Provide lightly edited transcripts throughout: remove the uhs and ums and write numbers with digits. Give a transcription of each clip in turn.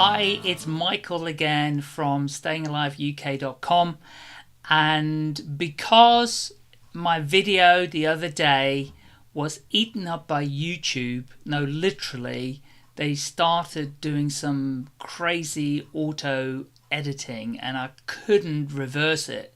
Hi, it's Michael again from stayingaliveuk.com, and because my video the other day was eaten up by YouTube, no literally, they started doing some crazy auto editing and I couldn't reverse it.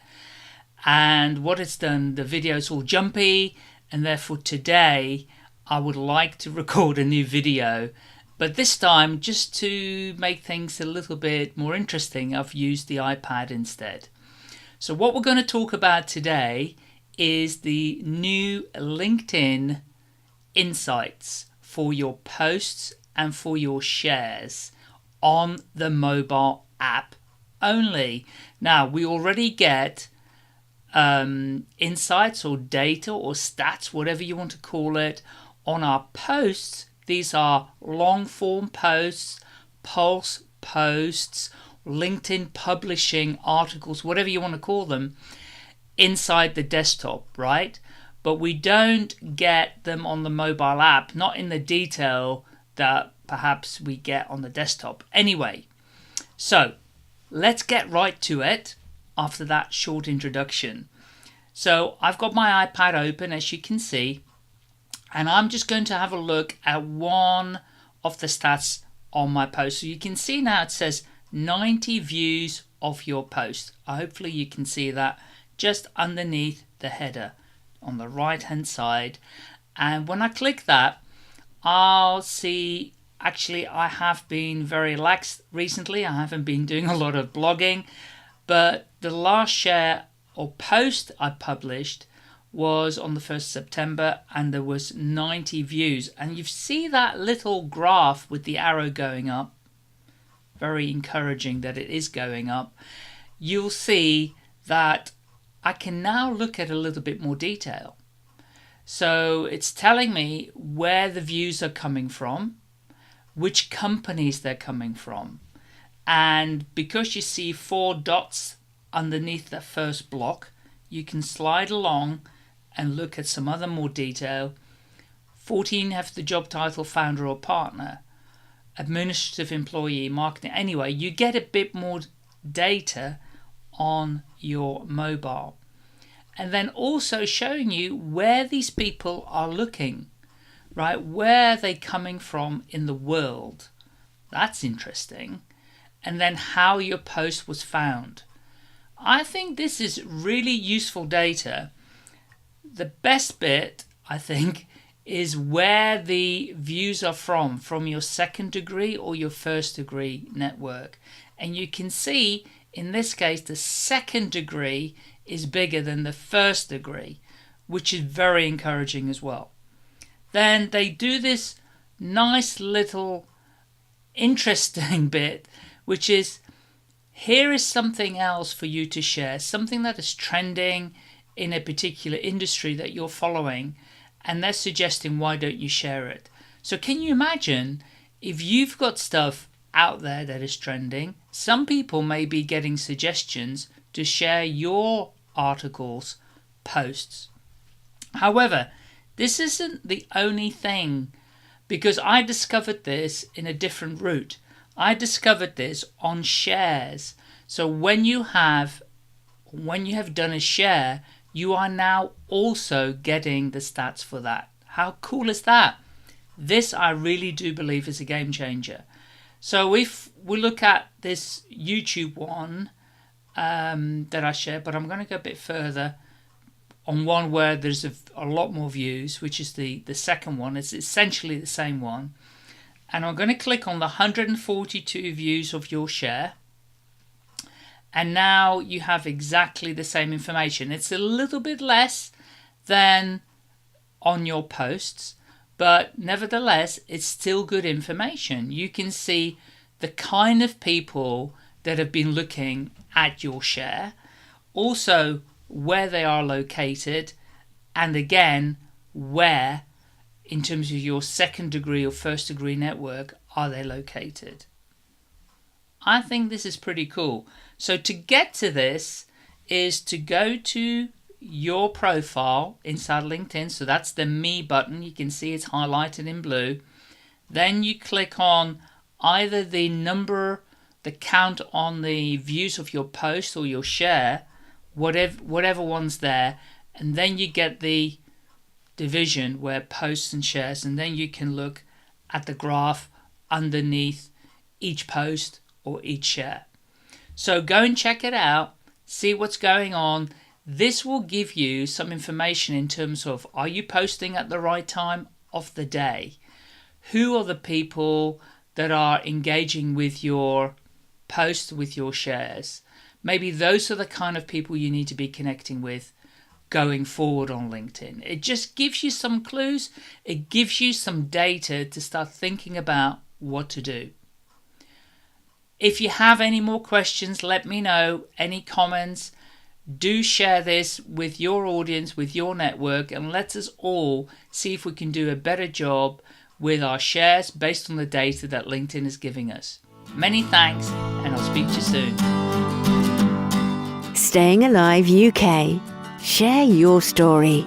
And what it's done, the video's all jumpy, and therefore today I would like to record a new video. But this time, just to make things a little bit more interesting, I've used the iPad instead. So what we're going to talk about today is the new LinkedIn insights for your posts and for your shares on the mobile app only. Now, we already get insights or data or stats, whatever you want to call it, on our posts. These are long form posts, pulse posts, LinkedIn publishing articles, whatever you want to call them, inside the desktop, right? But we don't get them on the mobile app, not in the detail that perhaps we get on the desktop. Anyway, so let's get right to it after that short introduction. So I've got my iPad open, as you can see, and I'm just going to have a look at one of the stats on my post. So you can see now it says 90 views of your post. Hopefully you can see that just underneath the header on the right hand side. And when I click that, I'll see actually I have been very lax recently. I haven't been doing a lot of blogging, but the last share or post I published was on the 1st September and there was 90 views, and you see that little graph with the arrow going up, very encouraging that it is going up. You'll see that I can now look at a little bit more detail. So it's telling me where the views are coming from, which companies they're coming from, and because you see 4 dots underneath the first block, you can slide along and look at some other more detail. 14 have the job title founder or partner, administrative employee, marketing. Anyway, you get a bit more data on your mobile. And then also showing you where these people are looking, right? Where are they coming from in the world? That's interesting. And then how your post was found. I think this is really useful data. The best bit, I think, is where the views are from your second degree or your first degree network. And you can see, in this case, the second degree is bigger than the first degree, which is very encouraging as well. Then they do this nice little interesting bit, which is, here is something else for you to share, something that is trending in a particular industry that you're following, and they're suggesting why don't you share it. So can you imagine if you've got stuff out there that is trending, some people may be getting suggestions to share your articles, posts. However, this isn't the only thing, because I discovered this in a different route. I discovered this on shares. So when you have done a share, you are now also getting the stats for that. How cool is that? This I really do believe is a game changer. So if we look at this YouTube one that I shared, but I'm going to go a bit further on one where there's a lot more views, which is the second one. It's essentially the same one. And I'm going to click on the 142 views of your share. And now you have exactly the same information. It's a little bit less than on your posts, but nevertheless, it's still good information. You can see the kind of people that have been looking at your share, also where they are located, and again, where, in terms of your second degree or first degree network, are they located. I think this is pretty cool. So to get to this is to go to your profile inside LinkedIn. So that's the Me button. You can see it's highlighted in blue. Then you click on either the count on the views of your post or your share, whatever one's there, and then you get the division where posts and shares, and then you can look at the graph underneath each post or each share. So go and check it out, see what's going on. This will give you some information in terms of, are you posting at the right time of the day? Who are the people that are engaging with your posts, with your shares? Maybe those are the kind of people you need to be connecting with going forward on LinkedIn. It just gives you some clues. It gives you some data to start thinking about what to do. If you have any more questions, let me know. Any comments, do share this with your audience, with your network, and let us all see if we can do a better job with our shares based on the data that LinkedIn is giving us. Many thanks, and I'll speak to you soon. Staying Alive UK. Share your story.